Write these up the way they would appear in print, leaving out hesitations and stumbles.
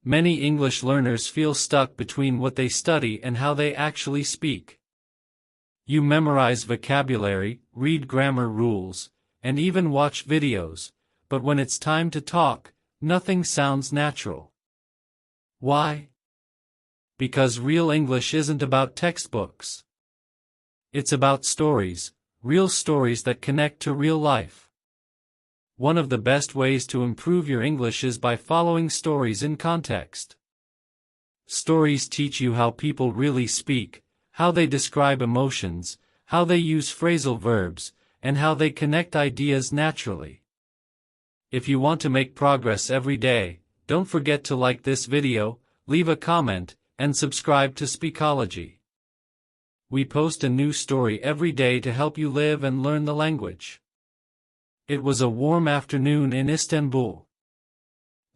Many English learners feel stuck between what they study and how they actually speak. You memorize vocabulary, read grammar rules, and even watch videos, but when it's time to talk, nothing sounds natural. Why? Because real English isn't about textbooks. It's about stories, real stories that connect to real life. One of the best ways to improve your English is by following stories in context. Stories teach you how people really speak, how they describe emotions, how they use phrasal verbs, and how they connect ideas naturally. If you want to make progress every day, don't forget to like this video, leave a comment, and subscribe to Speakology. We post a new story every day to help you live and learn the language. It was a warm afternoon in Istanbul.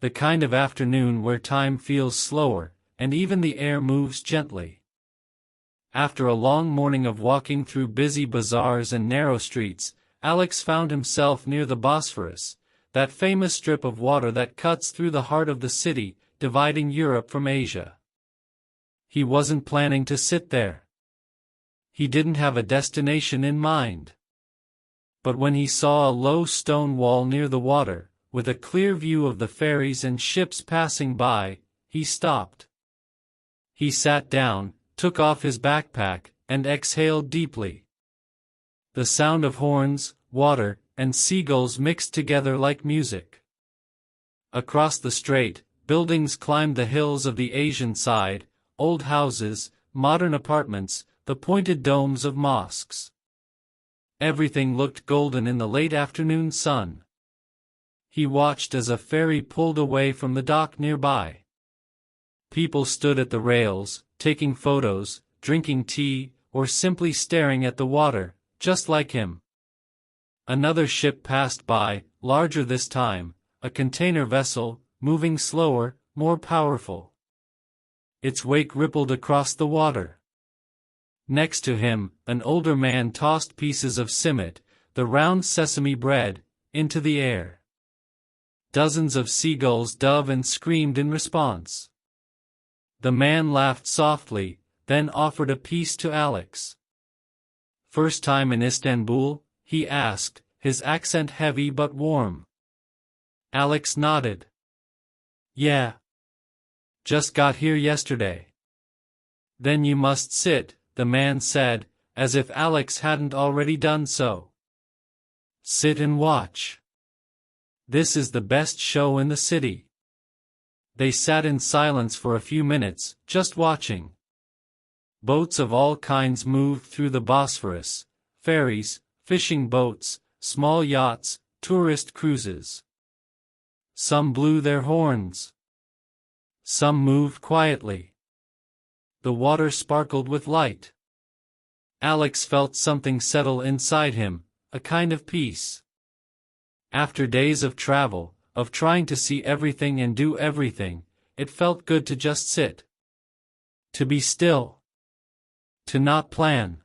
The kind of afternoon where time feels slower, and even the air moves gently. After a long morning of walking through busy bazaars and narrow streets, Alex found himself near the Bosphorus, that famous strip of water that cuts through the heart of the city, dividing Europe from Asia. He wasn't planning to sit there. He didn't have a destination in mind. But when he saw a low stone wall near the water, with a clear view of the ferries and ships passing by, he stopped. He sat down, took off his backpack, and exhaled deeply. The sound of horns, water, and seagulls mixed together like music. Across the strait, buildings climbed the hills of the Asian side, old houses, modern apartments, the pointed domes of mosques. Everything looked golden in the late afternoon sun. He watched as a ferry pulled away from the dock nearby. People stood at the rails, taking photos, drinking tea, or simply staring at the water, just like him. Another ship passed by, larger this time, a container vessel, moving slower, more powerful. Its wake rippled across the water. Next to him, an older man tossed pieces of simit, the round sesame bread, into the air. Dozens of seagulls dove and screamed in response. The man laughed softly, then offered a piece to Alex. "First time in Istanbul?" he asked, his accent heavy but warm. Alex nodded. "Yeah. Just got here yesterday." "Then you must sit," the man said, as if Alex hadn't already done so. "Sit and watch. This is the best show in the city." They sat in silence for a few minutes, just watching. Boats of all kinds moved through the Bosphorus, ferries, fishing boats, small yachts, tourist cruises. Some blew their horns. Some moved quietly. The water sparkled with light. Alex felt something settle inside him, a kind of peace. After days of travel, of trying to see everything and do everything, it felt good to just sit. To be still. To not plan.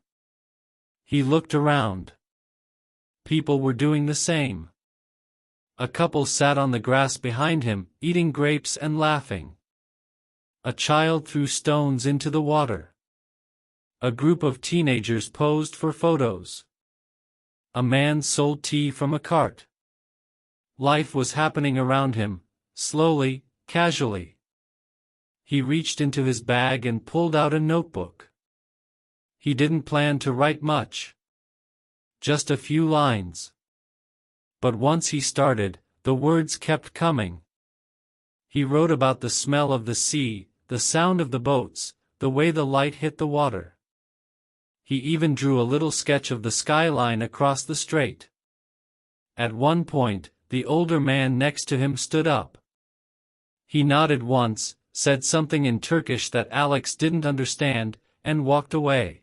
He looked around. People were doing the same. A couple sat on the grass behind him, eating grapes and laughing. A child threw stones into the water. A group of teenagers posed for photos. A man sold tea from a cart. Life was happening around him, slowly, casually. He reached into his bag and pulled out a notebook. He didn't plan to write much. Just a few lines. But once he started, the words kept coming. He wrote about the smell of the sea, the sound of the boats, the way the light hit the water. He even drew a little sketch of the skyline across the strait. At one point, the older man next to him stood up. He nodded once, said something in Turkish that Alex didn't understand, and walked away.